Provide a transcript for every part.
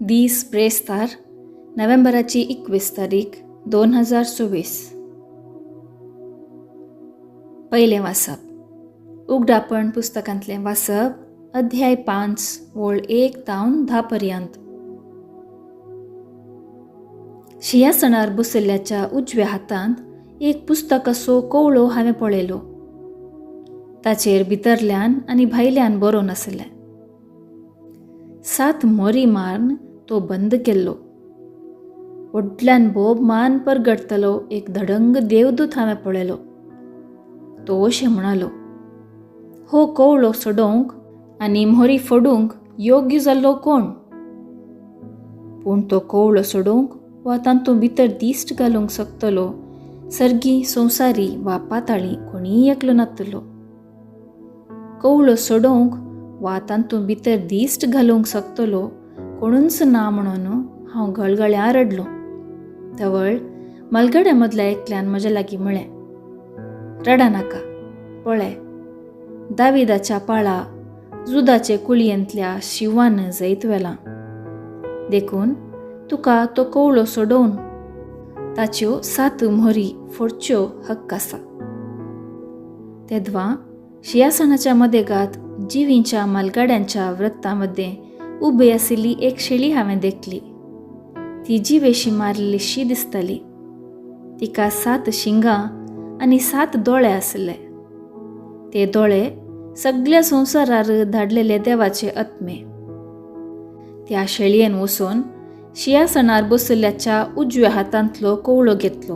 दीस प्रेस्तार नोव्हेंबराची 21 तारीख 2024. पहिले वाचप उगडापण पुस्तकांतले वाचप अध्याय 5 ओळ 1 तावन 10 पर्यंत. सिंहासनार बसयल्ल्याच्या उजव्या हातांत एक पुस्तक असो कवळो हांवें पळयलो. ताचेर भितरल्यान आनी भायल्यान बरोवन आसलें. 7 मोरी मारून तो बंद केल्लो. व्हडल्यान बोबमान परगडतलो एक धडंग देवदूत हांवें पळयलो. तो अशें म्हणालो, हो कवळो सोडोवंक आनी मोहरी फोडूंक योग्य जाल्लो कोण? पूण तो कवळो सोडोवंक वा तांतूं भितर दिश्ट घालूंक शकतलो सर्गी, संवसारी वा पाताळी कोणीय एकलो नासतलो. कवळो सोडोवंक वा तांतूं भितर दिश्ट घालूंक शकतलो कोणूच ना म्हणून हांव गळगळ्यां रडलो. तवळ मलगड्या मदल्या एकल्यान म्हज्या लागीं म्हळें, रडा नाका, पळय, दाविदाच्या पाळा जुदाचे कुळयेंतल्या शिवान जैत वेलां. देखून तुका तो कवळो सोडोवन ताच्यो 7 मोहरी फोडच्यो हक्क आसा. तेदवा सिंहासनाच्या मदेगात जिवींच्या मालगाड्यांच्या वृत्तामध्ये उबी आशिल्ली एक शेळी हांवें देखली. ती जिवेशी मारिल्लीशी दिसताली. तिका 7 शिंगां आनी 7 दोळे आसले. ते दोळे सगळ्या संवसारार धाडलेले देवाचे आत्मे. त्या शेळयेन वचून सिंहासनार बसयल्ल्याच्या उजव्या हातांतलो कवळो घेतलो.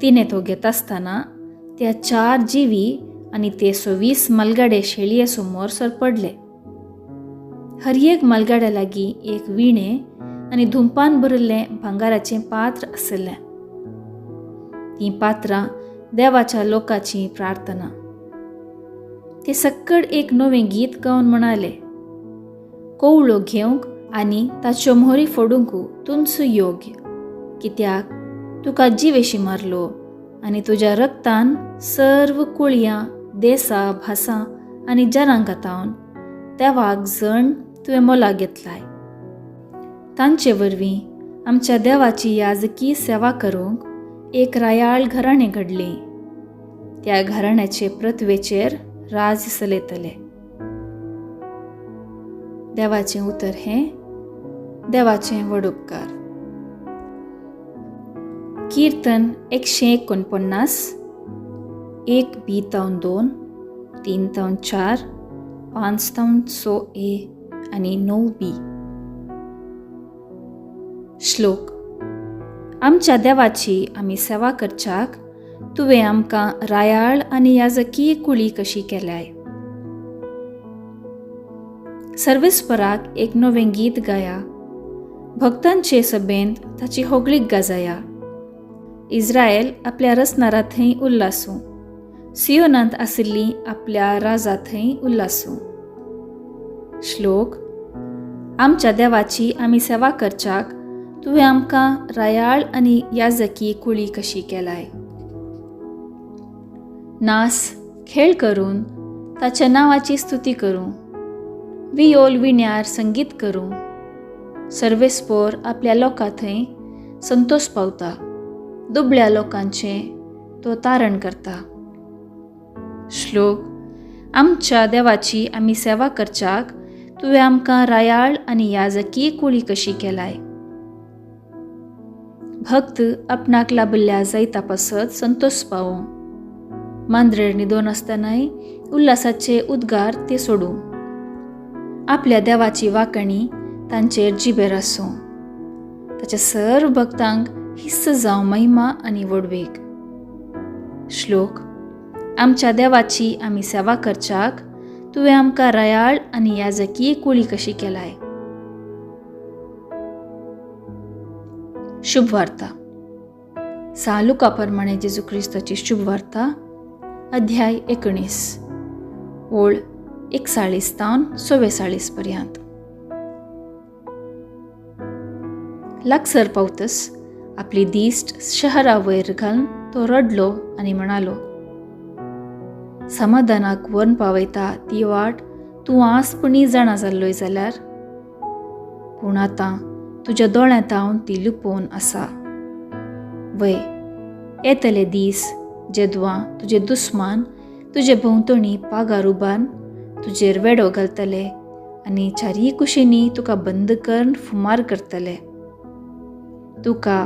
तिने तो घेत आसतना त्या 4 जिवी आनी ते 26 मलगाडे शेळये समोर सरपडले. हर एक मलगाड्या लागीं एक विणे आनी धुंपान भरिल्लें भांगाराचें पात्र आसलें. तीं पात्रां देवाच्या लोकांची प्रार्थना. ते सक्कड एक नवें गीत गावन म्हणाले, कवळो घेवंक आनी ताच्यो मोहरी फोडूंक तुंच योग्य, कित्याक तुका जिवेशी मारलो आनी तुज्या रक्तान सर्व कुळयां, देसां, भासां आनी जनांक घातावन देवाक जण तुवें मोलाक घेतलाय. तांचे वरवीं आमच्या देवाची याजकी सेवा करूंक एक रायाळ घराणें घडलें. त्या घराण्याचे प्रथवेचेर राज चलयतले. देवाचें उतर हें, देवाचें व्हड उपकार. कीर्तन 149, 1b तावन 2, 3 तावन 4, 5 तावन 6a आनी 9b. श्लोक. आमच्या देवाची आमी सेवा करच्याक तुवें आमकां रायाळ आनी याजकीय कुळी कशी केल्याय. सर्वेस्पराक एक नवें गीत गाया. भक्तांचे सभेंत ताची होगळीक गाजया. इस्रायल आपल्या रसनारा थंय उल्लासूं. सियोनांत आशिल्ली आपल्या राजा थंय उल्लासूं. श्लोक. आमच्या देवाची आमी सेवा करच्याक तुवें आमकां रायाळ आनी याजकी कुळी कशी केलाय. नास खेळ करून ताच्या नांवाची स्तुती करूं. वियोल विण्यार संगीत करूं. सर्वेस्पोर आपल्या लोकां थंय संतोष पावता. दुबळ्या लोकांचें तो तारण करता. श्लोक. आमच्या देवाची आमी सेवा करच्याक तुवें आमकां रायाळ आनी याजकी कुळी कशी केलाय. भक्त आपणाक लाबिल्ल्या जैता पासत संतोष पावूं. मांद्रेर न्हिदोन आसतनाय उल्हासाचे उद्गार ते सोडूं. आपल्या देवाची वाकणी तांचेर जिबेर आसूं. ताच्या सर्व भक्तांक हिस्स जावं महिमा आनी वडवेग. श्लोक. आमच्या देवाची आमी सेवा करच्याक तुवें आमकां रायाळ आनी याजकीय कुळी कशी केलाय. शुभ वार्ता. लुका प्रमाणे जेजू क्रिस्ताची शुभ वार्ता अध्याय 19 ओळ 41 तावन 44 पर्यंत. लागसर पावतस आपली दिश्ट शहरा वयर घालून तो रडलो आनी म्हणालो, समाधानाक व्हरून पावयता ती वाट तूं आसपणी जाणा जाल्लोय जाल्यार पूण आतां तुज्या दोळ्यांत हांव ती लुपोवन आसा. वय, येतले दीस जेदवां तुजे दुस्मान तुजे भोंवतणी पागार उबारून तुजेर वेडो घालतले आनी चारी कुशींनी तुका बंद करून फुमार करतले. तुका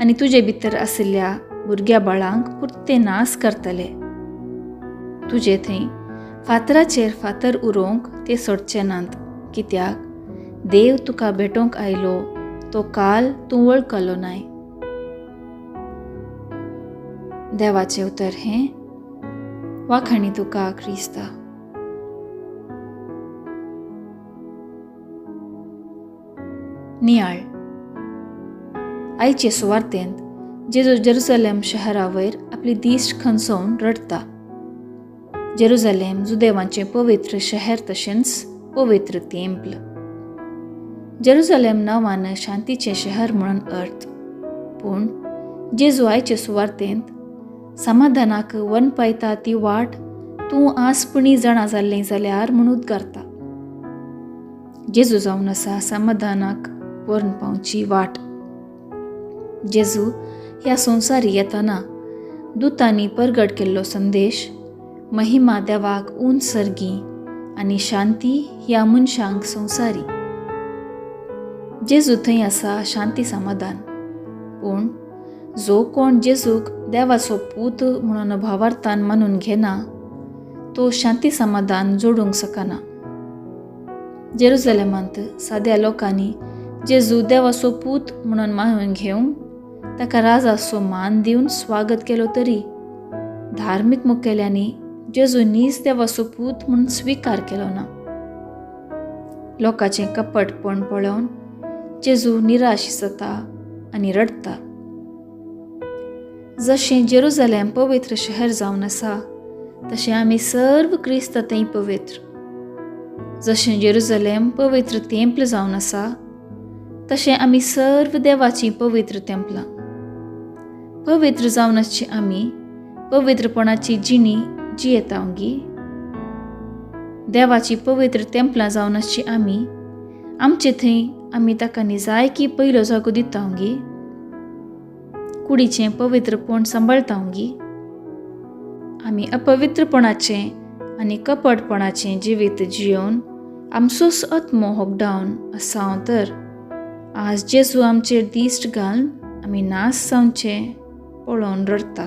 आनी तुजे भितर आशिल्ल्या भुरग्या बाळांक पुर्ते नास करतले. तुजे थंय फातराचेर फातर उरोवंक ते सोडचे नात, कित्याक देव तुका भेटोवंक आयलो तो काल तूं वळखलो नाय. देवाचें उतर हें, वाखाणी तुका क्रिस्ता. नियाळ. आयचे सुवार्तेंत जेजू जेरुसलेम शहरा वयर आपली दिश्ट खंचोवन रडता. जेरुसलेम जुदेवांचें पवित्र शहर तशेंच पवित्र तेंपल. जेरुसलेम नांवान शांतीचें शहर म्हणून अर्थ. पूण जेजू आयचे सुवार्तेंत समाधानाक वन पायता ती वाट तूं आसपणी जाणा जाल्लें जाल्यार म्हूण उद्गारता. जेजू जावन आसा समाधानाक वर्ण पावची वाट. जेजू ह्या संवसारी येताना दुतांनी परगट केल्लो संदेश महिमा देवाक उंच सर्गी आनी शांती ह्या मनशांक संवसारी. जेजू थंय आसा शांती समाधान. पूण जो कोण जेजूक देवाचो पूत म्हणून भावार्थान मानून घेना तो शांती समाधान जोडूंक शकना. जेरुसलेमांत साद्या लोकांनी जेजू देवाचो पूत म्हणून मानून घेवंक ताका राजाचो मान दिवन स्वागत केलो तरी धार्मीक मुखेल्यांनी जेजू नीज देवाचो पूत म्हणून स्विकार केलो ना. लोकांचें कपटपण पळोवन जेजू निराश जाता आनी रडता. जशें जेरुसलेम पवित्र शहर जावन आसा तशें आमी सर्व क्रिस्त थंय पवित्र. जशें जेरुसलेम पवित्र तेंपल जावन आसा तशें आमी सर्व देवाची पवित्र तेंपलां. पवित्र जावन आसची आमी पवित्रपणाची जिणी जियेतावंगी. देवाची पवित्र तेंपलां जावन आसची आमी आमचे थंय आमी ताका निजायकी पयलो जागो दितावंगी. कुडीचें पवित्रपण सांबाळतावंगी. आमी अपवित्रपणाचें आनी कपटपणाचें जिवीत जियोवन आमचोच आत्मो होगडावन आसांव तर आज जेजू आमचेर दिश्ट घालून आमी नास जावचें पळोवन रडता.